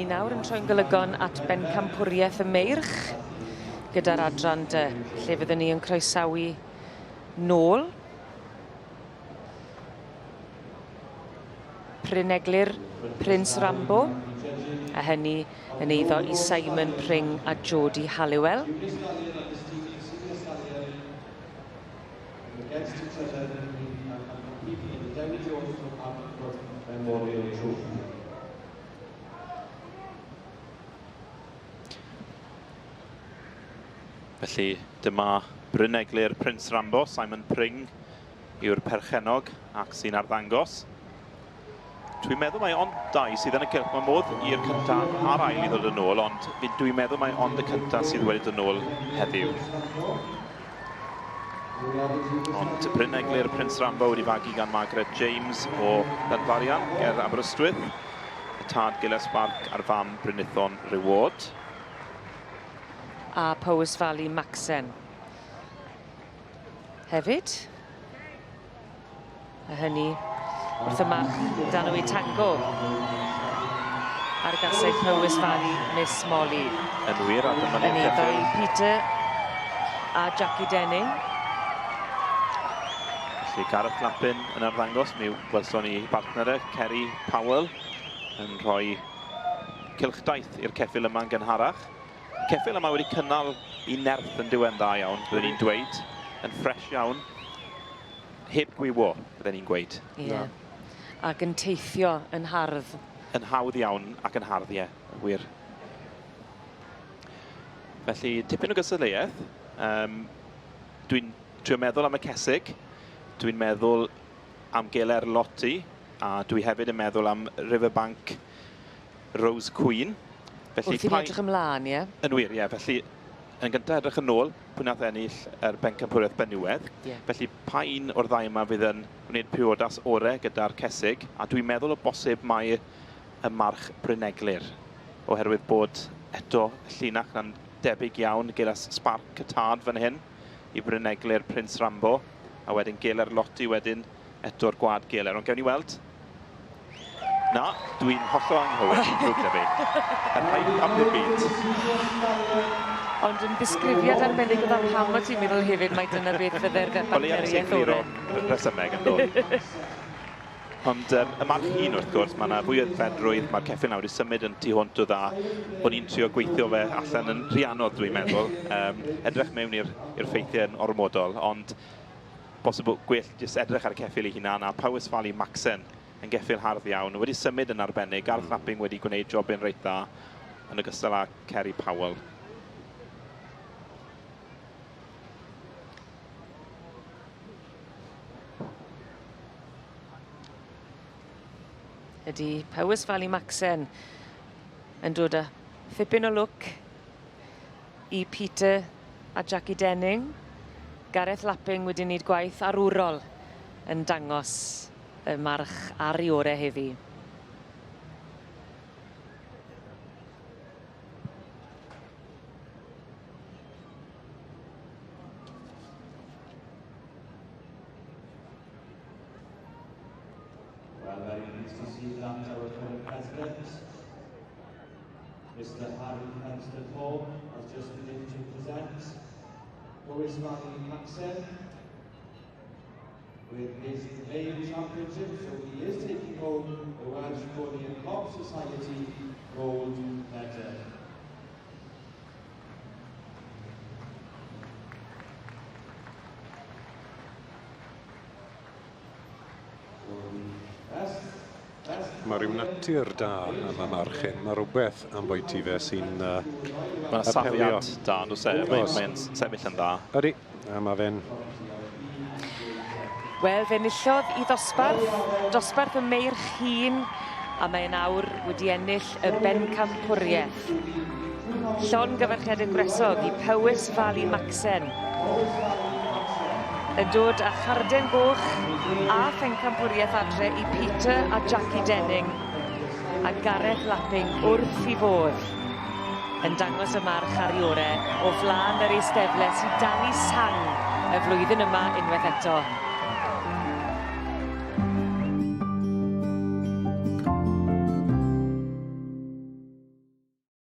Ni nawr yn troi'n golygon at Pencampwriaeth Meirch gyda'r adran dy, lle fyddwn ni yn croesawu nôl. Pryneglur Prince Rambo, a hynny yn eiddo i Simon Pring a Jody Halliwell. Felly dyma Pryneglur Prince Rambo, Simon Pring yw'r perchenog ac sy'n arddangos. Dwi'n meddwl mae ond dau sydd yn y cylch. Mae modd i'r cyntaf a'r ail i ddod yn ôl, ond dwi'n meddwl mae ond y cyntaf sydd wedi dod yn ôl heddiw. Ond Pryneglur Prince Rambo wedi fagu gan Margaret James o Pencampwriaeth ger Aberystwyth. Y tad Giles Barc ar fam Brynithon Reward. A Powys Valley Maxen. Hefyd. A hynny wrth y march dan nhw i tango ar gasau Powys Valley Miss Molly. Yn wir, a dyma ni'n eiddo i Peter a Jackie Denning. Felly Gareth Lappin yn arddangos. Mi welson ni partner Kerry Powell yn rhoi cylchdaith i'r ceffyl yma'n gynharach. Y ceffyl yma wedi cynnal i nerth yn diwen dda iawn, byddwn ni'n dweud, yn ffres iawn. Heb gwywo, byddwn ni'n gweud. Ie. Ac yn teithio yn hardd. Yn hawdd iawn ac yn hardd, ie, wir. Felly, tipyn o gystadleuaeth. Dwi'n meddwl am y cesig. Dwi'n meddwl am Geler Loti. A dwi hefyd yn meddwl am Riverbank Rose Queen. Felly, wrth i ni edrych ymlaen, ie? Yn wir, ie. Felly, yn gyntaf edrych yn ôl, pwy nath ennill yr Pencampwriaeth Benywedd. Felly, pa un o'r ddau yma fydd yn gwneud priodas orau gyda'r cesig. A dwi'n meddwl o bosib mai y march Pryneglur. Oherwydd bod eto llinach na'n debyg iawn gyda sparc y tad fan hyn i Pryneglur Prince Rambo. A wedyn Geler Loti wedyn eto'r gwad Geler. Ond gewn ni weld. Na, dwi'n hollol anghywir, drwg na fi. Yn rhaid am ddim byd. Ond yn ddisgrifiad arbennig o dda pam o ti'n meddwl hefyd mae dyna beth fydde'r partneriaeth orau. Resymeg yn dod. Ond y march un wrth gwrs, mae yna fwy o ddedrwydd, mae'r ceffyl nawr wedi symud yn tu hwnt o dda. O'n i'n trio gweithio fe allan yn rhiannodd, dwi'n meddwl. Edrych mewn i'r ffeithiau yn ormodol, ond bosib gwell jyst edrych ar y ceffyl ei hunan. A Powys Valley Maxen yn geffyl hardd iawn. Wedi symud yn arbennig. Gareth Lappin wedi gwneud jobyn reit dda yn ogystal â Kerry Powell. Ydy Powys Valley Maxen yn dod â ffipyn o look i Peter a Jackie Denning. Gareth Lappin wedi wneud gwaith arwrol yn dangos y march ar ei orau heddi. Well, very pleased to see that our current president, Mr. Harry Hempstead Hall, has just begun to present Powys Valley Maxen with his main championship. So he is taking home the Welsh Cobs Society gold medal. Mae rhyw natur da am y march hyn. Mae rhywbeth am bwyty fe sy'n Mae'n safiad da, mae'n sefyll yn dda. Ydy, a mae fe'n... Wel, fe enillodd i dosbarth y Meirch hun, a mae nawr wedi ennill y Pencampwriaeth. Llon gyfarchiadau gwresog i Powys Valley Maxen. Yn dod â charden goch a Pencampwriaeth adre i Peter a Jackie Denning a Gareth Lappin wrth i fodd yn dangos y march ar ei orau o flaen yr eistefle sy'n dal i sang y flwyddyn yma unwaith eto.